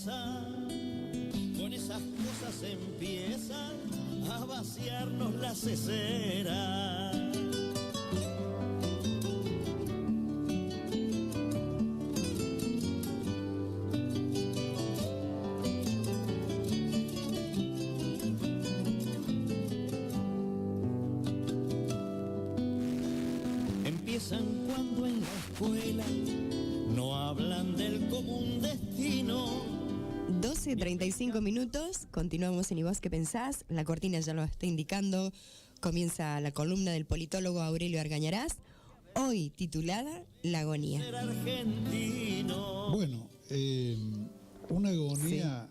cabeza, con esas cosas empiezan a vaciarnos la cesera. Empiezan cuando en la escuela no hablan del común destino. 12:35 minutos, continuamos en ¿Y vos qué pensás? La cortina ya lo está indicando, comienza la columna del politólogo Aurelio Argañarás, hoy titulada La agonía. Bueno, una agonía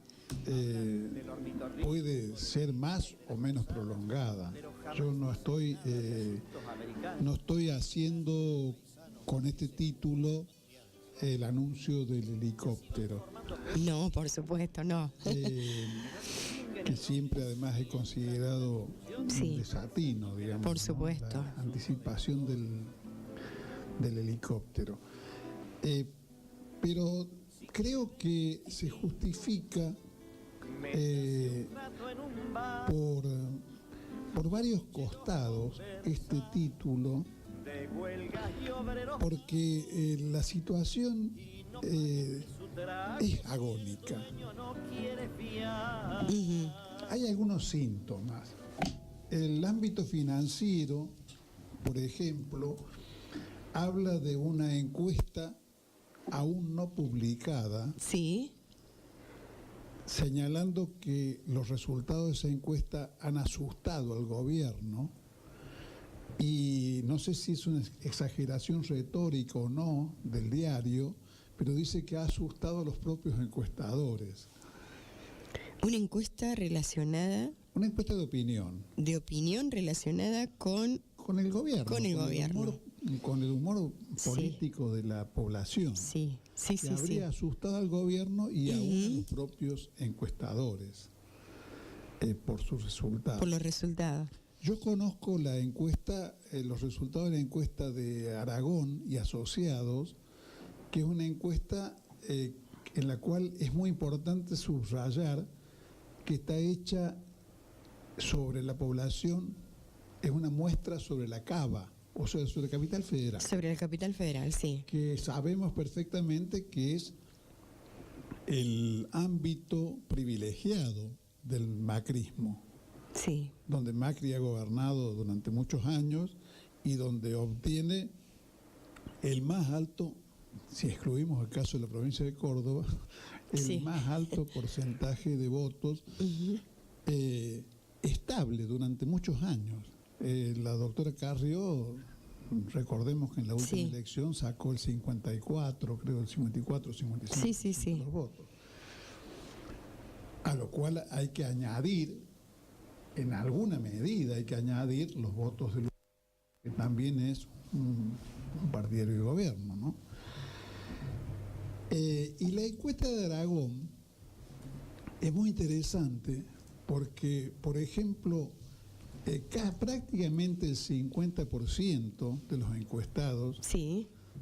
puede ser más o menos prolongada. Yo no estoy haciendo con este título el anuncio del helicóptero. No, por supuesto, no. Que siempre además he considerado sí, desatino, digamos. Por supuesto. La anticipación del helicóptero. Pero creo que se justifica por varios costados este título, porque la situación es agónica. Hay algunos síntomas. El ámbito financiero, por ejemplo, habla de una encuesta aún no publicada. Sí. Señalando que los resultados de esa encuesta han asustado al gobierno, y no sé si es una exageración retórica o no del diario, pero dice que ha asustado a los propios encuestadores. Una encuesta relacionada... Una encuesta de opinión. De opinión relacionada con el gobierno. Con el gobierno. Con el humor político de la población. Sí. Que habría asustado al gobierno y aún a los propios encuestadores por sus resultados. Por los resultados. Yo conozco la encuesta, los resultados de la encuesta de Aragón y Asociados, que es una encuesta en la cual es muy importante subrayar que está hecha sobre la población, es una muestra sobre la Cava, o sea, sobre la Capital Federal. Sobre la Capital Federal, sí. Que sabemos perfectamente que es el ámbito privilegiado del macrismo. Sí. Donde Macri ha gobernado durante muchos años y donde obtiene el más alto, si excluimos el caso de la provincia de Córdoba, el más alto porcentaje de votos estable durante muchos años. La doctora Carrió, recordemos que en la última elección sacó el 54, creo el 54, 55% de los votos. A lo cual hay que añadir, en alguna medida hay que añadir los votos de Lula, que también es un partidario de gobierno, ¿no? Y la encuesta de Aragón es muy interesante porque, por ejemplo, prácticamente el 50% de los encuestados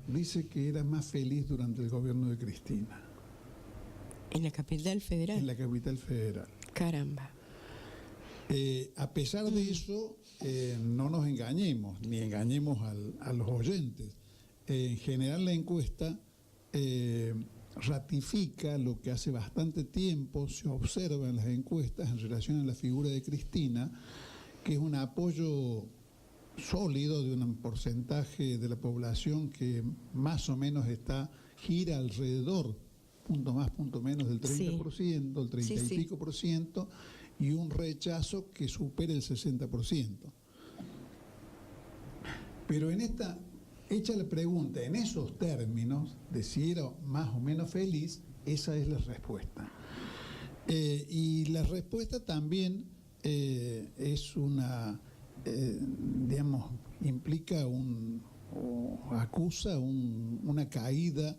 dice que era más feliz durante el gobierno de Cristina. ¿En la Capital Federal? En la Capital Federal. Caramba. A pesar de eso, no nos engañemos, ni engañemos a los oyentes. En general la encuesta ratifica lo que hace bastante tiempo se observa en las encuestas en relación a la figura de Cristina, que es un apoyo sólido de un porcentaje de la población que más o menos gira alrededor, punto más, punto menos, del 30%, el 30 y pico por ciento, y un rechazo que supera el 60%. Pero en esta, hecha la pregunta en esos términos de si era más o menos feliz, esa es la respuesta. Y la respuesta también es una, digamos, implica o acusa una caída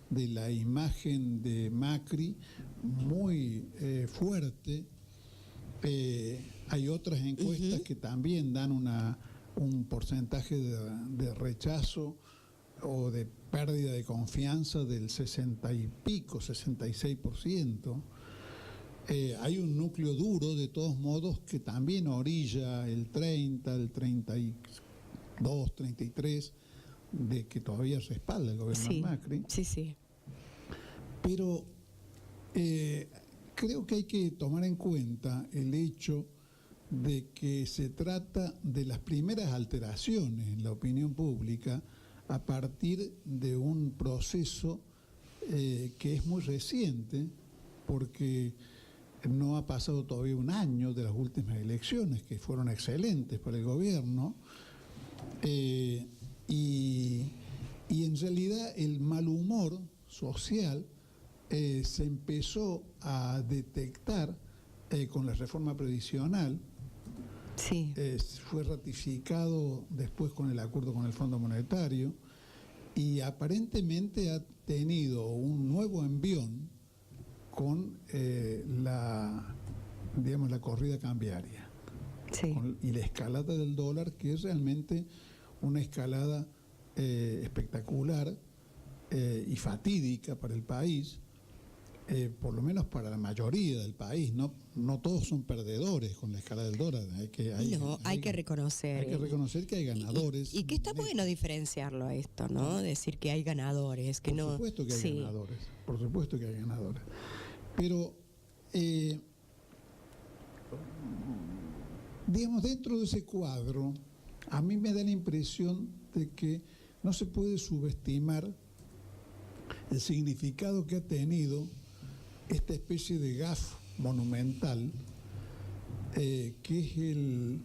de la imagen de Macri muy fuerte. Hay otras encuestas que también dan un porcentaje de rechazo o de pérdida de confianza del 60 y pico, 66%. Hay un núcleo duro, de todos modos, que también orilla el 30, el 32, 33, de que todavía respalda el gobierno de Macri. Sí, sí. Pero creo que hay que tomar en cuenta el hecho de que se trata de las primeras alteraciones en la opinión pública a partir de un proceso que es muy reciente, porque no ha pasado todavía un año de las últimas elecciones, que fueron excelentes para el gobierno, y en realidad el mal humor social se empezó a detectar con la reforma previsional. Sí. Fue ratificado después con el acuerdo con el Fondo Monetario y aparentemente ha tenido un nuevo envión con la corrida cambiaria, Sí. y la escalada del dólar, que es realmente una escalada espectacular y fatídica para el país, por lo menos para la mayoría del país. No todos son perdedores con la escalada del dólar. Hay que reconocer. Hay que reconocer que hay ganadores. Y que está bueno diferenciarlo a esto, ¿no? Decir que hay ganadores, que Por supuesto que hay ganadores. Por supuesto que hay ganadores. Pero, digamos, dentro de ese cuadro, a mí me da la impresión de que no se puede subestimar el significado que ha tenido esta especie de gaffe monumental, que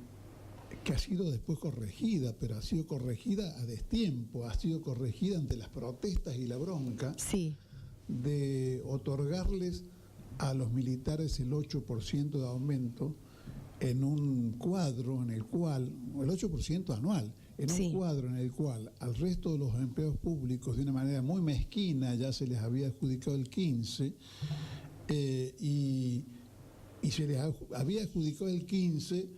ha sido después corregida, pero ha sido corregida a destiempo, ha sido corregida ante las protestas y la bronca, de otorgarles a los militares el 8% de aumento en un cuadro en el cual, el 8% anual, en un cuadro en el cual al resto de los empleados públicos de una manera muy mezquina ya se les había adjudicado el 15%, y se les había adjudicado el 15%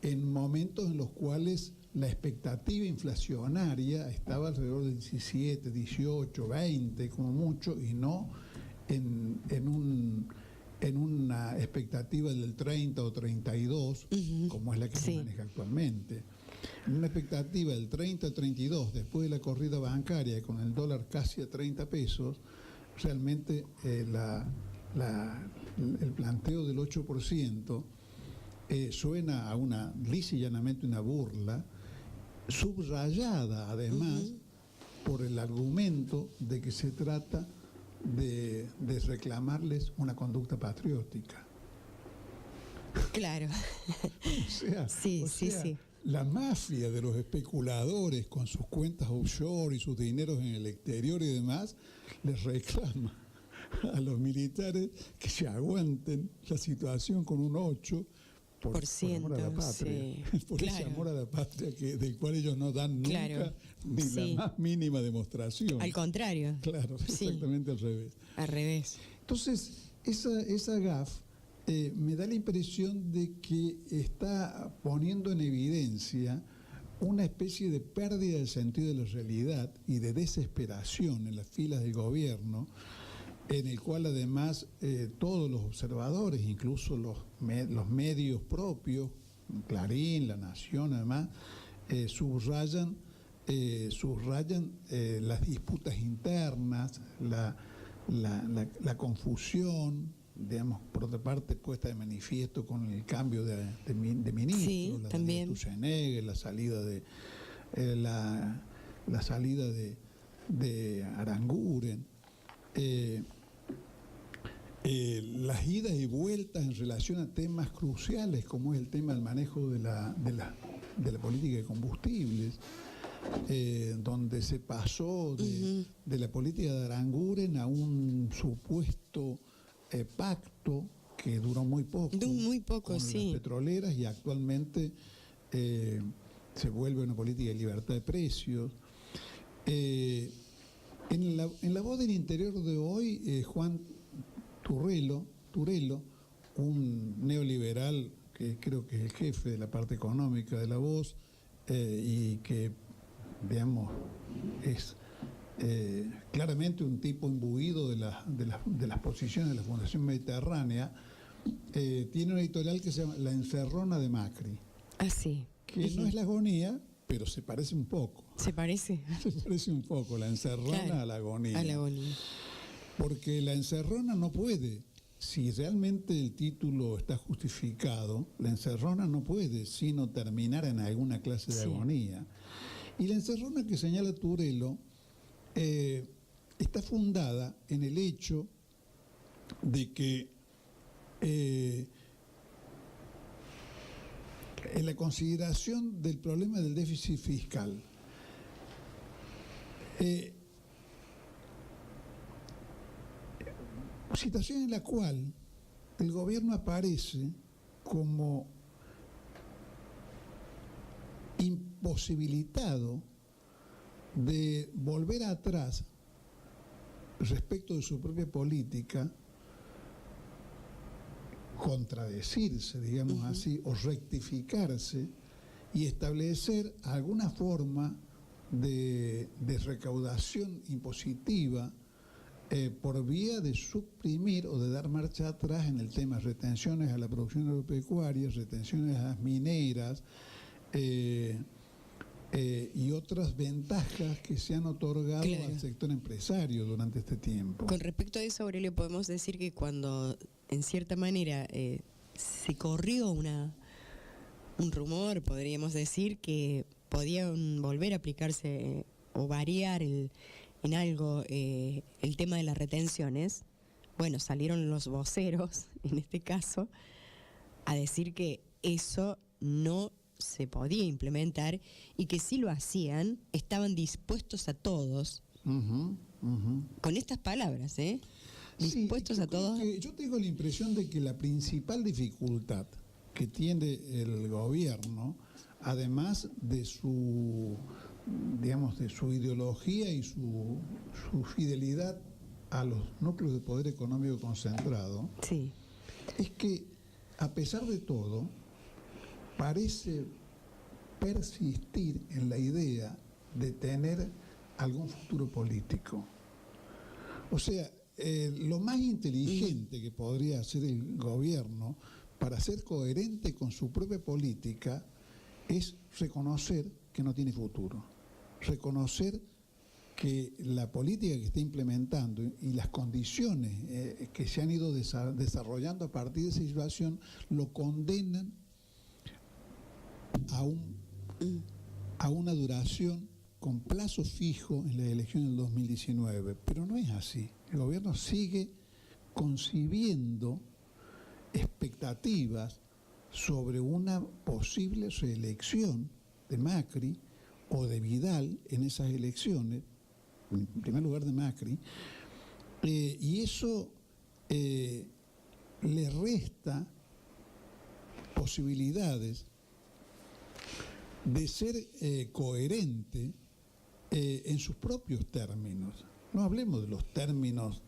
en momentos en los cuales la expectativa inflacionaria estaba alrededor del 17, 18, 20 como mucho, y no en una expectativa del 30 o 32, como es la que se maneja actualmente. En una expectativa del 30 a 32, después de la corrida bancaria, con el dólar casi a 30 pesos, realmente el planteo del 8% suena a lisa y llanamente una burla, subrayada además por el argumento de que se trata de reclamarles una conducta patriótica. Claro. O sea, sí. La mafia de los especuladores con sus cuentas offshore y sus dineros en el exterior y demás les reclama a los militares que se aguanten la situación con un 8% por amor a la patria, por ese amor a la patria del cual ellos no dan nunca ni la más mínima demostración. Al contrario. Claro, exactamente al revés. Al revés. Entonces, esa gaffe me da la impresión de que está poniendo en evidencia una especie de pérdida del sentido de la realidad y de desesperación en las filas del gobierno, en el cual además todos los observadores, incluso los medios propios, Clarín, La Nación, además, subrayan las disputas internas, la confusión, digamos, por otra parte puesta de manifiesto con el cambio de ministro, la salida de Sturzenegger, la salida de Aranguren, las idas y vueltas en relación a temas cruciales como es el tema del manejo de la política de combustibles, donde se pasó de la política de Aranguren a un supuesto pacto que duró muy poco con las petroleras, y actualmente se vuelve una política de libertad de precios. En la voz del interior de hoy, Juan Turrelo, un neoliberal que creo que es el jefe de la parte económica de La Voz, y que, digamos, es claramente un tipo imbuido de las posiciones de la Fundación Mediterránea, tiene una editorial que se llama La Encerrona de Macri, Así. que no es la agonía, pero se parece un poco. ¿Se parece? Se parece un poco la encerrona Claro, a la agonía. a la agonía. Porque la encerrona no puede, si realmente el título está justificado, la encerrona no puede sino terminar en alguna clase de Sí. agonía. Y la encerrona que señala Turelo está fundada en el hecho de que en la consideración del problema del déficit fiscal, situación en la cual el gobierno aparece como imposibilitado de volver atrás respecto de su propia política, contradecirse, digamos así, o rectificarse y establecer alguna forma de recaudación impositiva por vía de suprimir o de dar marcha atrás en el tema retenciones a la producción agropecuaria, retenciones a las mineras y otras ventajas que se han otorgado Claro. al sector empresario durante este tiempo. Con respecto a eso, Aurelio, podemos decir que cuando, en cierta manera, se corrió un rumor, podríamos decir, que podían volver a aplicarse o variar en algo el tema de las retenciones, bueno, salieron los voceros, en este caso, a decir que eso no se podía implementar y que si lo hacían, estaban dispuestos a todos, con estas palabras, dispuestos Sí, a todos. yo tengo la impresión de que la principal dificultad que tiene el gobierno, además de su, digamos, de su ideología y su fidelidad a los núcleos de poder económico concentrado, Sí, es que, a pesar de todo, parece persistir en la idea de tener algún futuro político. O sea, lo más inteligente que podría hacer el gobierno para ser coherente con su propia política es reconocer que no tiene futuro, reconocer que la política que está implementando y las condiciones que se han ido desarrollando a partir de esa situación lo condenan a una duración con plazo fijo en la elección del 2019, pero no es así. El gobierno sigue concibiendo expectativas sobre una posible reelección de Macri o de Vidal en esas elecciones, en primer lugar de Macri, y eso le resta posibilidades de ser coherente en sus propios términos. No hablemos de los términos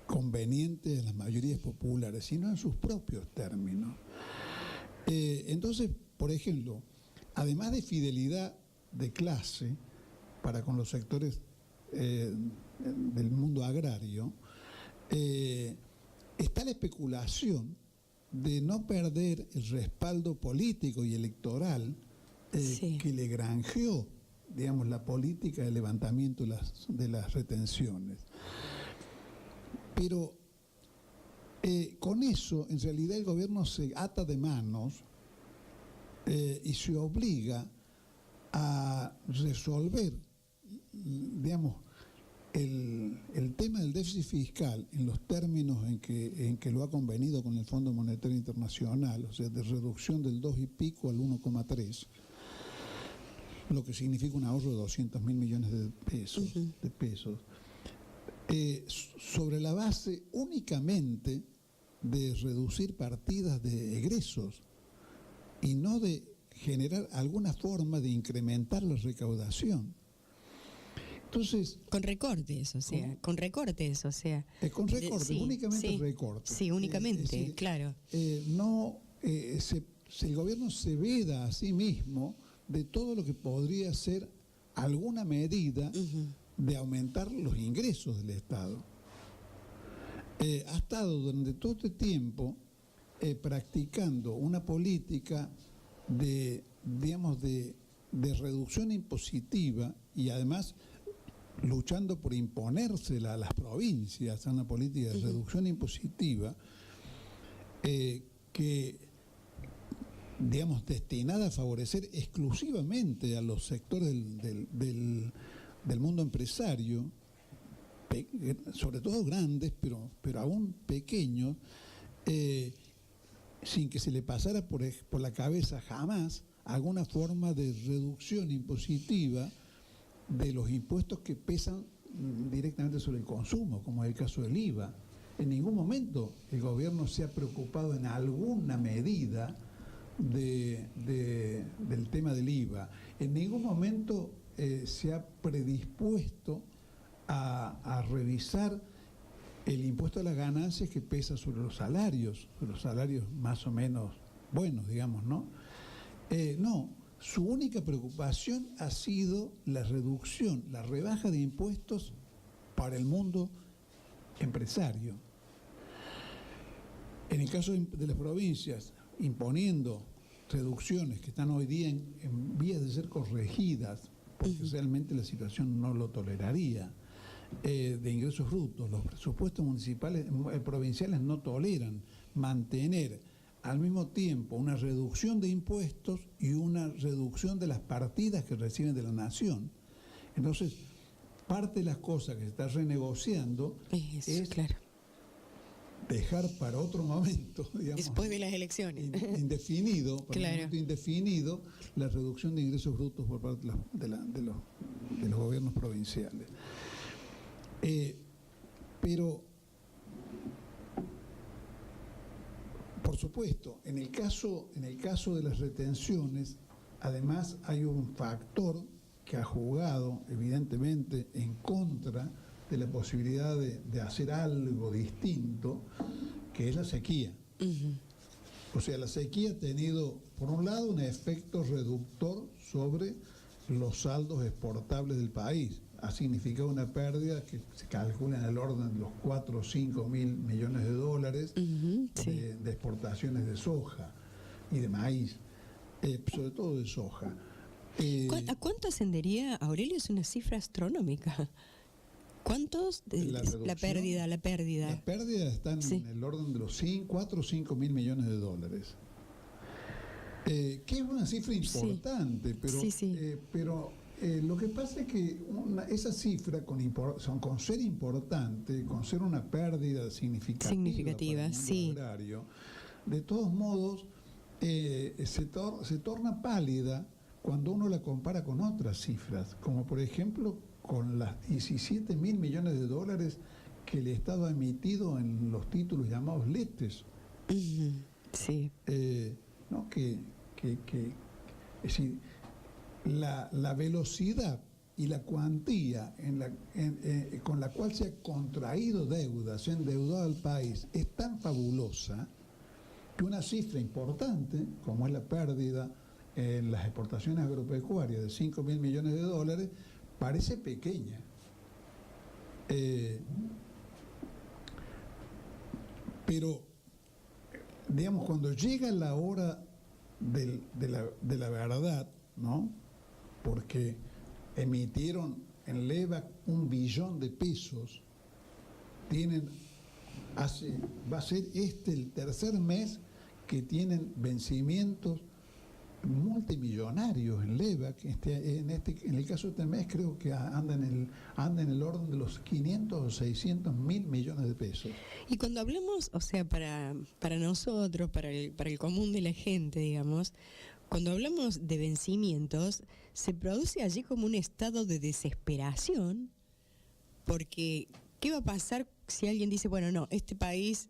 convenientes de las mayorías populares, sino en sus propios términos. Entonces, por ejemplo, además de fidelidad de clase para con los sectores del mundo agrario, está la especulación de no perder el respaldo político y electoral Sí. que le granjeó, digamos, la política de levantamiento de las retenciones. Pero con eso, en realidad, el gobierno se ata de manos y se obliga a resolver, digamos, el tema del déficit fiscal en los términos en que lo ha convenido con el Fondo Monetario Internacional, o sea, de reducción del 2 y pico al 1,3, lo que significa un ahorro de 200.000 millones de pesos, sobre la base únicamente de reducir partidas de egresos y no de generar alguna forma de incrementar la recaudación. Entonces, con recortes, o sea, ¿cómo? con recortes, o sea. Con recortes, Sí, únicamente sí, recortes. Sí, únicamente, Es decir, claro. El gobierno se veda a sí mismo de todo lo que podría ser alguna medida de aumentar los ingresos del Estado. Ha estado durante todo este tiempo practicando una política de reducción impositiva y además luchando por imponérsela a las provincias, a una política de reducción impositiva que, destinada a favorecer exclusivamente a los sectores del mundo empresario, sobre todo grandes, pero aún pequeños, sin que se le pasara por la cabeza jamás alguna forma de reducción impositiva de los impuestos que pesan directamente sobre el consumo, como es el caso del IVA. En ningún momento el gobierno se ha preocupado en alguna medida del tema del IVA. En ningún momento se ha predispuesto a revisar el impuesto a las ganancias que pesa sobre los salarios más o menos buenos, digamos, ¿no? No, su única preocupación ha sido la reducción, la rebaja de impuestos para el mundo empresario. En el caso de las provincias, imponiendo reducciones que están hoy día en vías de ser corregidas, porque realmente la situación no lo toleraría, de ingresos brutos. Los presupuestos municipales, provinciales no toleran mantener al mismo tiempo una reducción de impuestos y una reducción de las partidas que reciben de la nación. Entonces, parte de las cosas que se está renegociando es claro, dejar para otro momento, digamos, después de las elecciones, indefinido, para claro, un momento indefinido, la reducción de ingresos brutos por parte de los gobiernos provinciales. Pero, por supuesto, en el caso de las retenciones, además hay un factor que ha jugado evidentemente en contra de la posibilidad de hacer algo distinto, que es la sequía. O sea, la sequía ha tenido, por un lado, un efecto reductor sobre los saldos exportables del país. Ha significado una pérdida que se calcula en el orden de los 4 o 5 mil millones de dólares sí, de exportaciones de soja y de maíz, sobre todo de soja. ¿A cuánto ascendería, Aurelio? Es una cifra astronómica. ¿Cuántos? La pérdida. La pérdida está en el orden de los 4 o 5 mil millones de dólares. Que es una cifra importante, pero lo que pasa es que esa cifra, con ser importante, con ser una pérdida significativa para el mundo agrario, de todos modos se torna pálida cuando uno la compara con otras cifras, como por ejemplo con las 17 mil millones de dólares que el Estado ha emitido en los títulos llamados letes. Sí. ¿No? Es decir, la velocidad y la cuantía con la cual se ha contraído deuda, se ha endeudado al país, es tan fabulosa que una cifra importante, como es la pérdida en las exportaciones agropecuarias de 5 mil millones de dólares, parece pequeña. Pero, digamos, cuando llega la hora de la verdad, ¿no? Porque emitieron en LEVAC 1 billón de pesos, va a ser el tercer mes que tienen vencimientos multimillonarios en LEVAC. En el caso de este mes creo que anda en el orden de los 500 o 600 mil millones de pesos. Y cuando hablamos, o sea, para nosotros, para el común de la gente, digamos, cuando hablamos de vencimientos, se produce allí como un estado de desesperación, porque ¿qué va a pasar si alguien dice, bueno, no, este país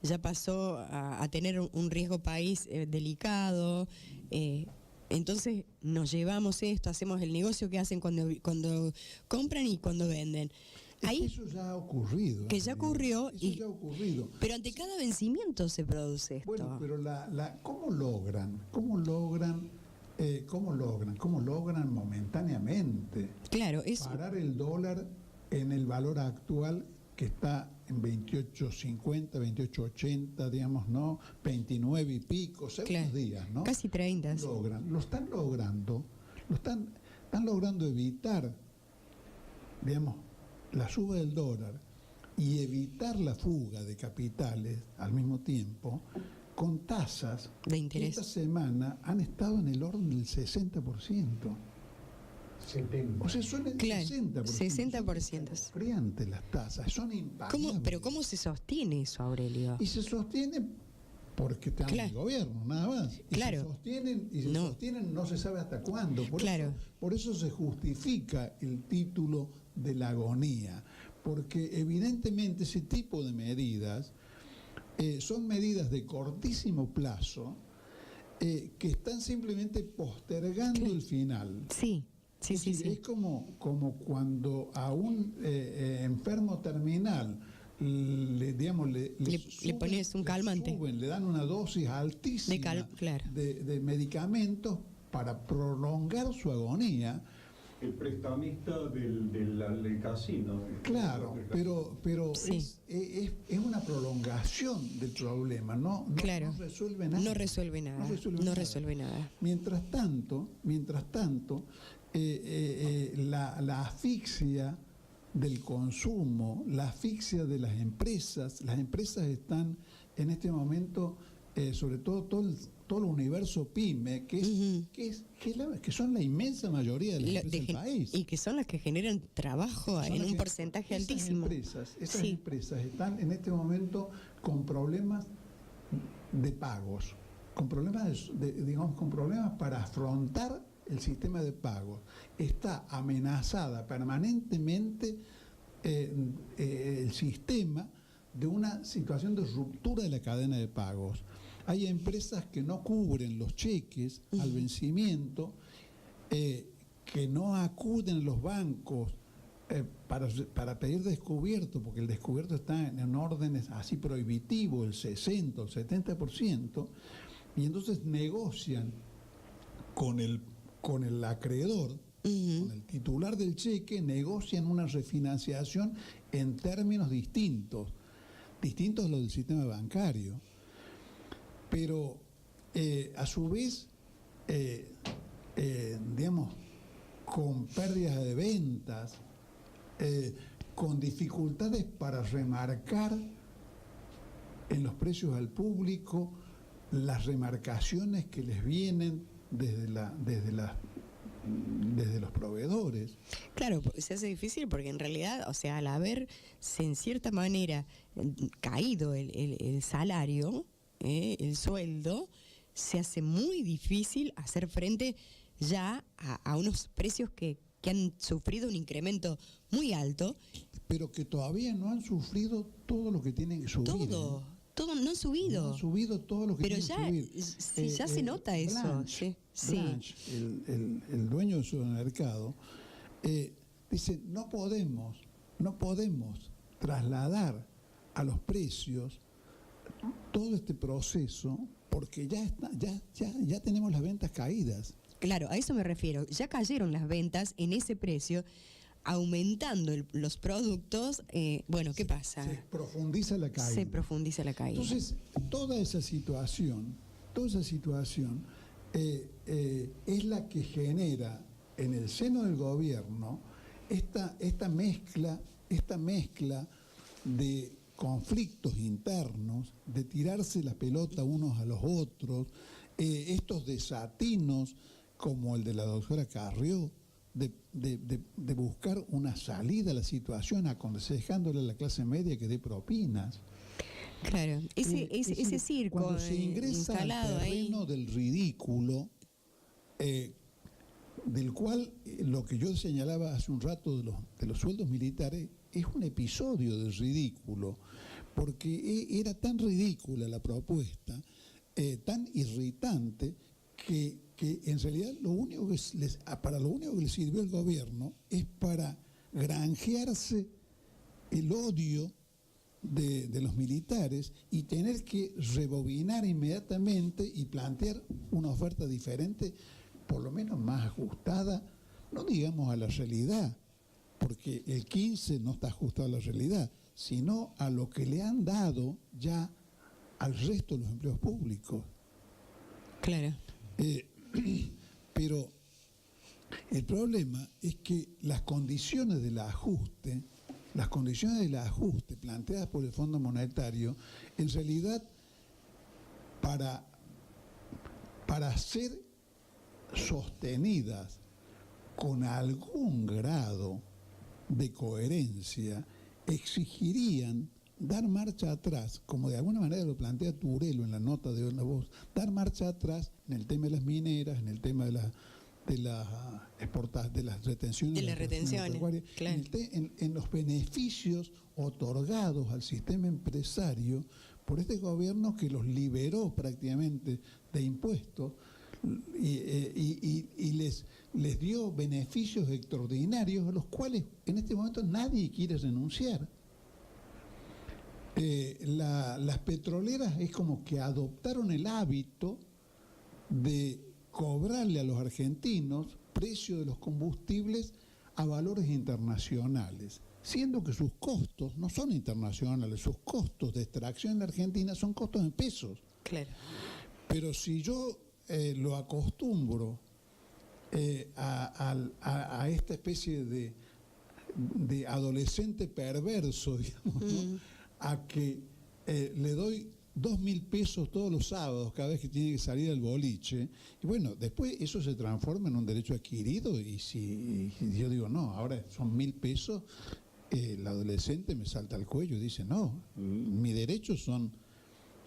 ya pasó a tener un riesgo país delicado, entonces nos llevamos esto, hacemos el negocio que hacen cuando compran y cuando venden? Ahí, eso ya ha ocurrido. Que ya ocurrió. Ya ha ocurrido. Pero ante cada vencimiento se produce esto. Bueno, pero ¿cómo logran ¿cómo logran? ¿Cómo logran momentáneamente Claro, es parar el dólar en el valor actual que está en 28.50, 28.80, digamos, ¿no? 29 y pico, según claro, los días, ¿no? casi 30. Sí. Están logrando evitar, digamos, la suba del dólar y evitar la fuga de capitales al mismo tiempo con tasas De que interés. esta semana han estado en el orden del 60%. 70. O sea, son el Claro, 60%. 60%. Son escalofriantes las tasas, son impagables. Pero ¿cómo se sostiene eso, Aurelio? Y se sostiene porque están en el Claro. gobierno, nada más. Y Claro. se sostienen no se sabe hasta cuándo. Claro. Por eso se justifica el título de la agonía. Porque evidentemente ese tipo de medidas son medidas de cortísimo plazo que están simplemente postergando Claro. el final. Sí, sí, Es sí, decir, sí. es como cuando a un enfermo terminal Le pones un calmante. le dan una dosis altísima Claro. de medicamentos para prolongar su agonía. El prestamista del casino. Claro, pero Sí. es una prolongación del problema, no Claro. no resuelve nada. No resuelve nada. No resuelve No nada. resuelve nada. Mientras tanto, la asfixia del consumo, la asfixia de las empresas están en este momento, sobre todo el universo pyme, que son la inmensa mayoría de las empresas del país. Y que son las que generan trabajo Son en las un que- porcentaje esas altísimo. Esas Sí. empresas están en este momento con problemas de pagos, con problemas con problemas para afrontar el sistema de pagos. Está amenazada permanentemente el sistema de una situación de ruptura de la cadena de pagos. Hay empresas que no cubren los cheques al vencimiento, que no acuden a los bancos para pedir descubierto, porque el descubierto está en órdenes así prohibitivos, el 60 o el 70%, y entonces negocian con el acreedor, con el titular del cheque, negocian una refinanciación en términos distintos a los del sistema bancario. Pero a su vez, digamos, con pérdidas de ventas, con dificultades para remarcar en los precios al público las remarcaciones que les vienen desde los proveedores. Claro, se hace difícil porque en realidad, o sea, al haberse en cierta manera caído el salario, el sueldo, se hace muy difícil hacer frente ya a unos precios que han sufrido un incremento muy alto. Pero que todavía no han sufrido todo lo que tienen que subir. Todo no han subido. No han subido todo lo que Pero tienen que subir. sí, ya se nota eso. Blanche, Sí. Blanche, el dueño del supermercado, dice, no podemos trasladar a los precios todo este proceso porque ya tenemos las ventas caídas. Claro, a eso me refiero. Ya cayeron las ventas en ese precio, aumentando los productos. Bueno, ¿qué pasa? Se profundiza la caída. Se profundiza la caída. Entonces, toda esa situación es la que genera en el seno del gobierno esta mezcla de conflictos internos, de tirarse la pelota unos a los otros, estos desatinos como el de la doctora Carrió, de buscar una salida a la situación, aconsejándole a la clase media que dé propinas. Claro, ese circo cuando se ingresa al instalado terreno ahí. del ridículo, del cual lo que yo señalaba hace un rato de los sueldos militares es un episodio del ridículo, porque era tan ridícula la propuesta, tan irritante, que en realidad para lo único que le sirvió al gobierno es para granjearse el odio de los militares y tener que rebobinar inmediatamente y plantear una oferta diferente por lo menos más ajustada, no digamos a la realidad, porque el 15 no está ajustado a la realidad, sino a lo que le han dado ya al resto de los empleos públicos. Claro. Pero el problema es que las condiciones del ajuste planteadas por el Fondo Monetario, en realidad, para ser sostenidas con algún grado de coherencia, exigirían dar marcha atrás, como de alguna manera lo plantea Turelo en la nota de La Voz, dar marcha atrás en el tema de las mineras, en el tema de las retenciones. De las retenciones, claro. En los beneficios otorgados al sistema empresario por este gobierno que los liberó prácticamente de impuestos y les dio beneficios extraordinarios a los cuales en este momento nadie quiere renunciar. Las petroleras es como que adoptaron el hábito de cobrarle a los argentinos precio de los combustibles a valores internacionales, siendo que sus costos no son internacionales, sus costos de extracción en la Argentina son costos en pesos. Claro. Pero si yo lo acostumbro a esta especie de adolescente perverso, digamos, ¿no? A que le doy 2.000 pesos todos los sábados cada vez que tiene que salir al boliche, y bueno, después eso se transforma en un derecho adquirido, y si yo digo no, ahora son 1.000 pesos, el adolescente me salta al cuello y dice no, mi derecho son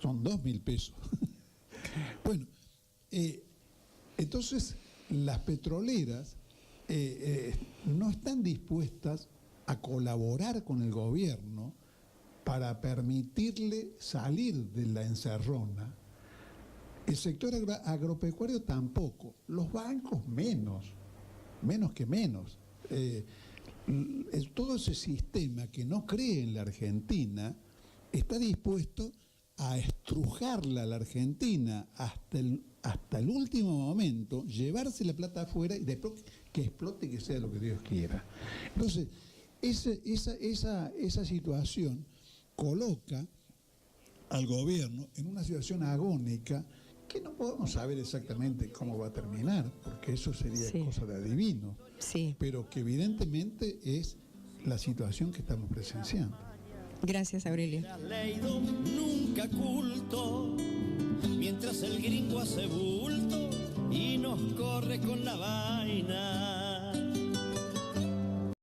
2.000 pesos. Bueno, entonces las petroleras no están dispuestas a colaborar con el gobierno para permitirle salir de la encerrona. El sector agropecuario tampoco, los bancos menos que menos. Todo ese sistema que no cree en la Argentina está dispuesto a estrujarla a la Argentina hasta el último momento, llevarse la plata afuera y después que explote, que sea lo que Dios quiera. Entonces, esa situación coloca al gobierno en una situación agónica que no podemos saber exactamente cómo va a terminar, porque eso sería cosa de adivino, pero que evidentemente es la situación que estamos presenciando. Gracias, Aurelio. Leído, nunca culto, mientras el gringo hace bulto y nos corre con la vaina.